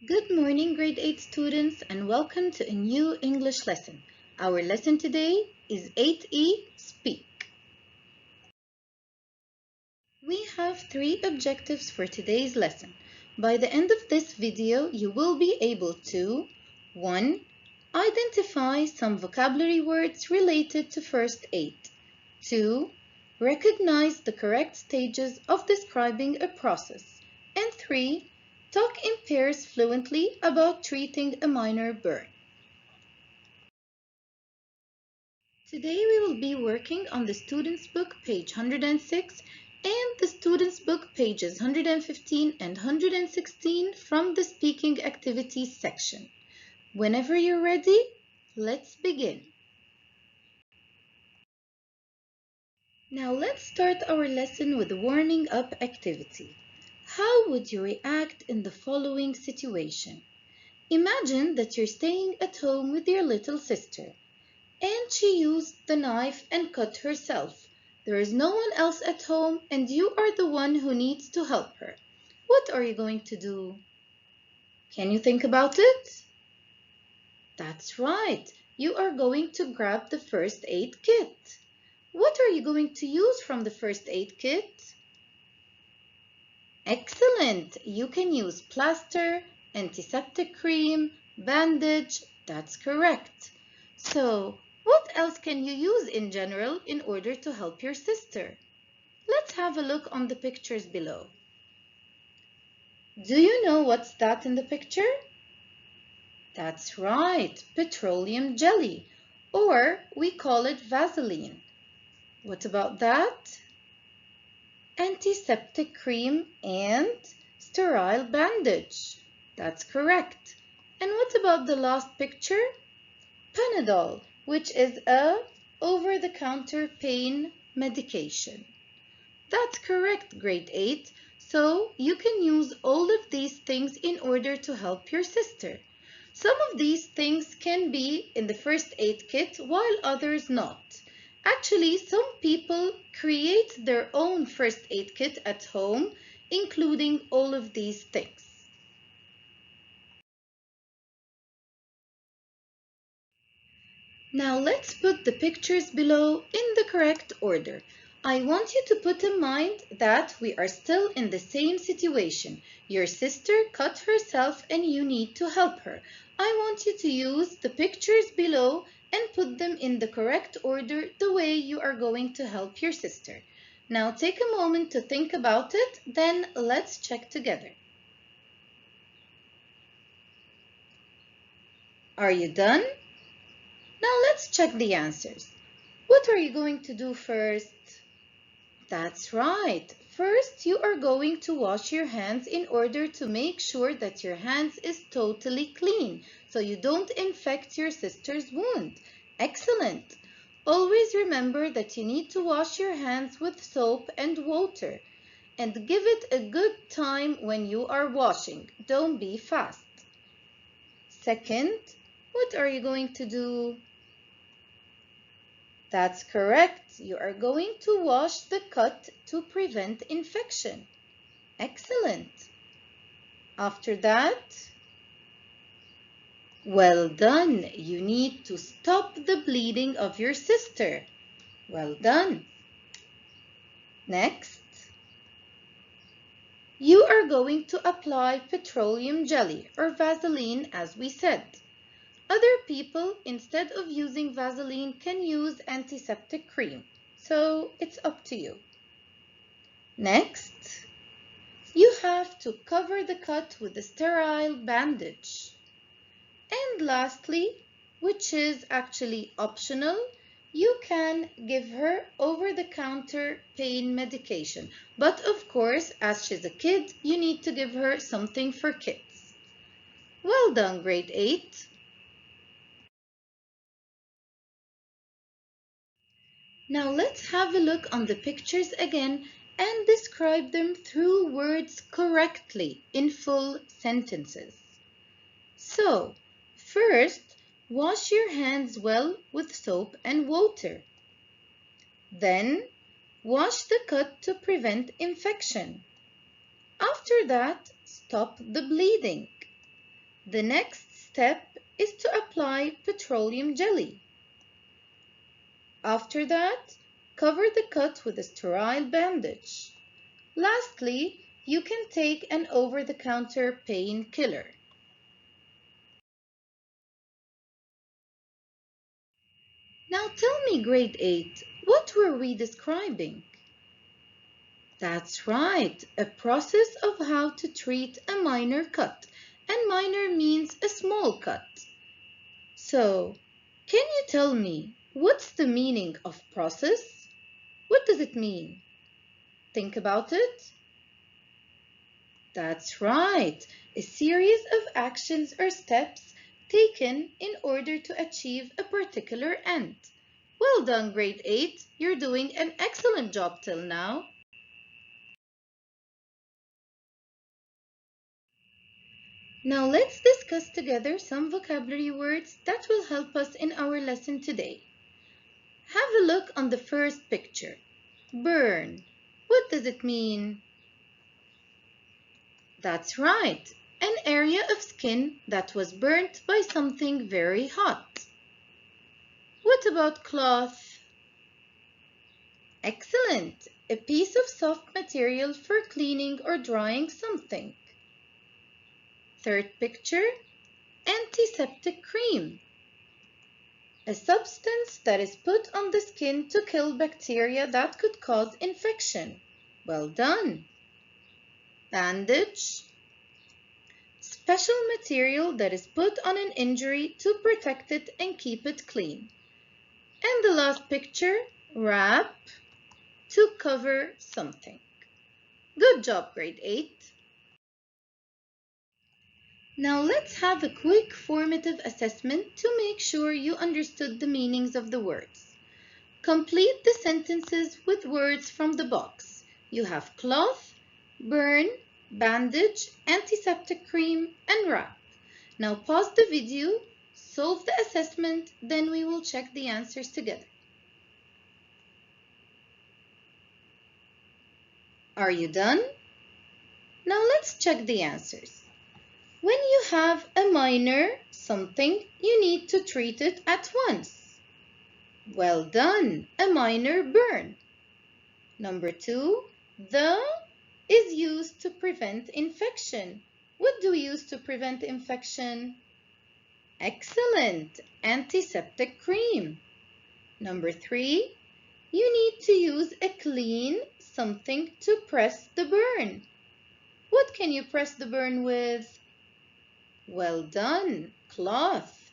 Good morning, grade 8 students, and welcome to a new English lesson. Our lesson today is 8E Speak. We have 3 objectives for today's lesson. By the end of this video, you will be able to 1. Identify some vocabulary words related to first aid. 2. Recognize the correct stages of describing a process. And 3. Talk in pairs fluently about treating a minor burn. Today we will be working on the Student's Book, page 106, and the Student's Book, pages 115 and 116 from the Speaking Activities section. Whenever you're ready, let's begin. Now let's start our lesson with a warming up activity. How would you react in the following situation? Imagine that you're staying at home with your little sister, and she used the knife and cut herself. There is no one else at home, and you are the one who needs to help her. What are you going to do? Can you think about it? That's right. You are going to grab the first aid kit. What are you going to use from the first aid kit? Excellent! You can use plaster, antiseptic cream, bandage. That's correct. So, what else can you use in general in order to help your sister? Let's have a look on the pictures below. Do you know what's that in the picture? That's right, petroleum jelly, or we call it Vaseline. What about that? Antiseptic cream and sterile bandage. That's correct. And what about the last picture? Panadol, which is a over-the-counter pain medication. That's correct, grade 8. So you can use all of these things in order to help your sister. Some of these things can be in the first aid kit while others not. Actually, some people create their own first aid kit at home, including all of these things. Now let's put the pictures below in the correct order. I want you to put in mind that we are still in the same situation. Your sister cut herself and you need to help her. I want you to use the pictures below and put them in the correct order the way you are going to help your sister. Now take a moment to think about it, then let's check together. Are you done? Now let's check the answers. What are you going to do first? That's right. First, you are going to wash your hands in order to make sure that your hands is totally clean so you don't infect your sister's wound. Excellent. Always remember that you need to wash your hands with soap and water and give it a good time when you are washing. Don't be fast. Second, what are you going to do? That's correct. You are going to wash the cut to prevent infection. Excellent. After that, well done. You need to stop the bleeding of your sister. Well done. Next, you are going to apply petroleum jelly or Vaseline as we said. Other people, instead of using Vaseline, can use antiseptic cream. So it's up to you. Next, you have to cover the cut with a sterile bandage. And lastly, which is actually optional, you can give her over-the-counter pain medication. But of course, as she's a kid, you need to give her something for kids. Well done, grade 8. Now let's have a look on the pictures again and describe them through words correctly in full sentences. So, first, wash your hands well with soap and water. Then, wash the cut to prevent infection. After that, stop the bleeding. The next step is to apply petroleum jelly. After that, cover the cut with a sterile bandage. Lastly, you can take an over-the-counter painkiller. Now tell me, grade 8, what were we describing? That's right, a process of how to treat a minor cut. And minor means a small cut. So, can you tell me, what's the meaning of process? What does it mean? Think about it. That's right, a series of actions or steps taken in order to achieve a particular end. Well done, grade 8. You're doing an excellent job till now. Now let's discuss together some vocabulary words that will help us in our lesson today. Have a look on the first picture. Burn. What does it mean? That's right, an area of skin that was burnt by something very hot. What about cloth? Excellent, a piece of soft material for cleaning or drying something. Third picture, antiseptic cream. A substance that is put on the skin to kill bacteria that could cause infection. Well done. Bandage. Special material that is put on an injury to protect it and keep it clean. And the last picture, wrap, to cover something. Good job, grade 8. Now let's have a quick formative assessment to make sure you understood the meanings of the words. Complete the sentences with words from the box. You have cloth, burn, bandage, antiseptic cream, and wrap. Now pause the video, solve the assessment, then we will check the answers together. Are you done? Now let's check the answers. When you have a minor something, you need to treat it at once. Well done, a minor burn. Number 2, the is used to prevent infection. What do we use to prevent infection? Excellent, antiseptic cream. Number 3, you need to use a clean something to press the burn. What can you press the burn with? Well done, cloth.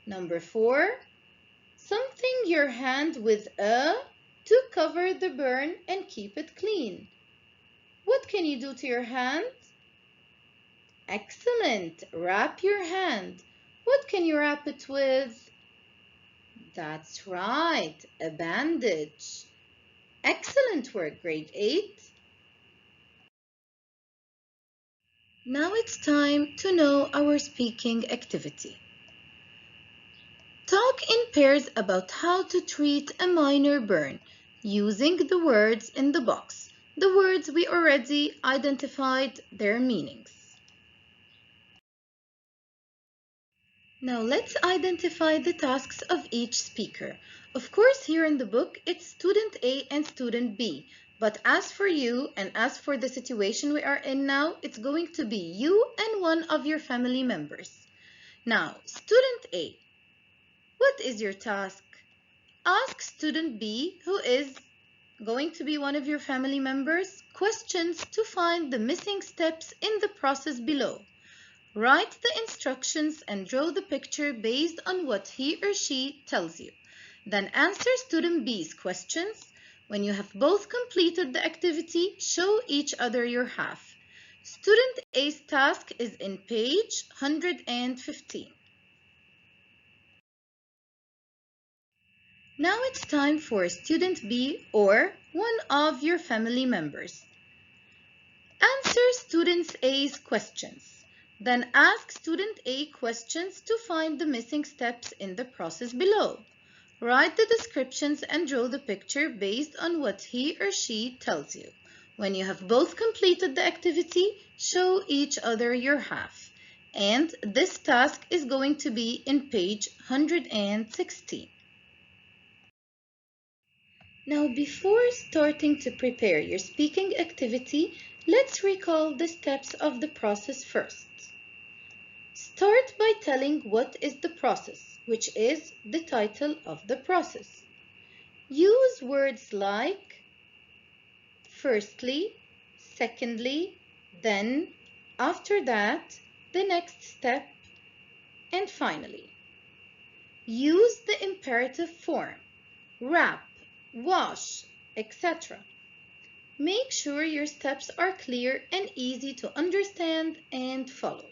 Number 4, something your hand with a to cover the burn and keep it clean. What can you do to your hand? Excellent, wrap your hand. What can you wrap it with? That's right, a bandage. Excellent work, grade 8. Now it's time to know our speaking activity. Talk in pairs about how to treat a minor burn using the words in the box. The words we already identified their meanings. Now let's identify the tasks of each speaker. Of course, here in the book, it's student A and student B. But as for you and as for the situation we are in now, it's going to be you and one of your family members. Now, student A, what is your task? Ask student B, who is going to be one of your family members, questions to find the missing steps in the process below. Write the instructions and draw the picture based on what he or she tells you. Then answer student B's questions. When you have both completed the activity, show each other your half. Student A's task is in page 115. Now it's time for student B or one of your family members. Answer student A's questions. Then ask student A questions to find the missing steps in the process below. Write the descriptions and draw the picture based on what he or she tells you. When you have both completed the activity, show each other your half. And this task is going to be in page 116. Now, before starting to prepare your speaking activity, let's recall the steps of the process first. Start by telling what is the process, which is the title of the process. Use words like firstly, secondly, then, after that, the next step, and finally. Use the imperative form, wrap, wash, etc. Make sure your steps are clear and easy to understand and follow.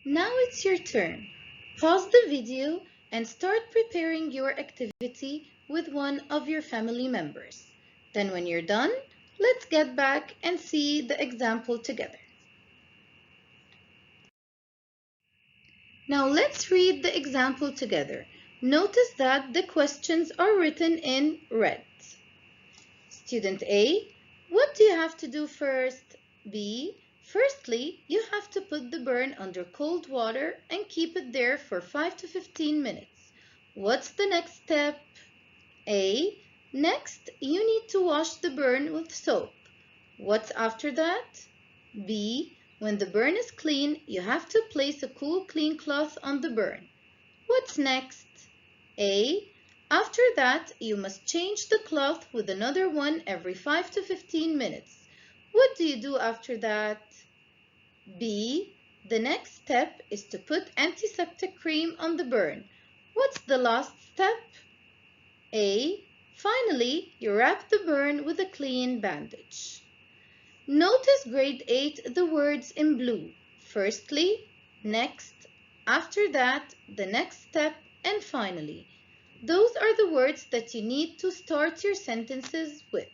Now it's your turn. Pause the video and start preparing your activity with one of your family members. Then when you're done, let's get back and see the example together. Now let's read the example together. Notice that the questions are written in red. Student A, what do you have to do first? B, firstly, you have to put the burn under cold water and keep it there for 5 to 15 minutes. What's the next step? A, next, you need to wash the burn with soap. What's after that? B, when the burn is clean, you have to place a cool, clean cloth on the burn. What's next? A, after that, you must change the cloth with another one every 5 to 15 minutes. What do you do after that? B, the next step is to put antiseptic cream on the burn. What's the last step? A, finally, you wrap the burn with a clean bandage. Notice grade 8 the words in blue. Firstly, next, after that, the next step, and finally. Those are the words that you need to start your sentences with.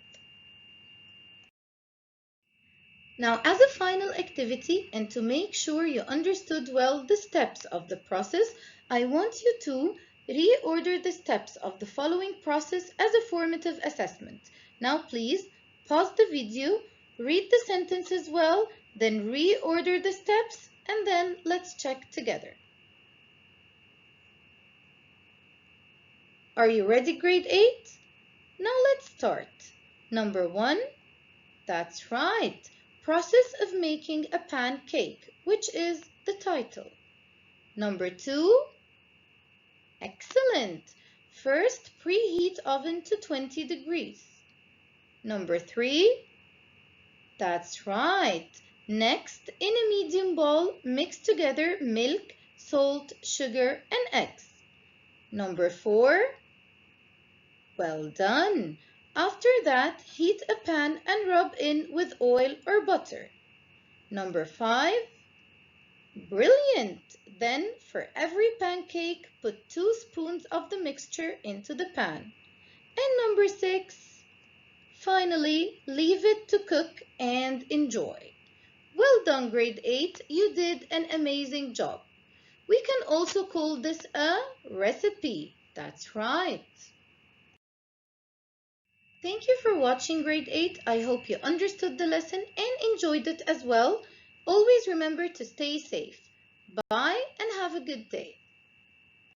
Now, as a final activity and to make sure you understood well the steps of the process, I want you to reorder the steps of the following process as a formative assessment. Now, please pause the video, read the sentences well, then reorder the steps, and then let's check together. Are you ready, grade 8? Now let's start. Number 1, that's right. Process of making a pancake, which is the title. Number 2, excellent. First, preheat oven to 20 degrees. Number 3, that's right. Next, in a medium bowl, mix together milk, salt, sugar, and eggs. Number 4, well done. After that, heat a pan and rub in with oil or butter. Number 5, brilliant. Then, for every pancake, put 2 spoons of the mixture into the pan. And number 6, finally, leave it to cook and enjoy. Well done, grade 8. You did an amazing job. We can also call this a recipe. That's right. Thank you for watching grade 8. I hope you understood the lesson and enjoyed it as well. Always remember to stay safe. Bye and have a good day.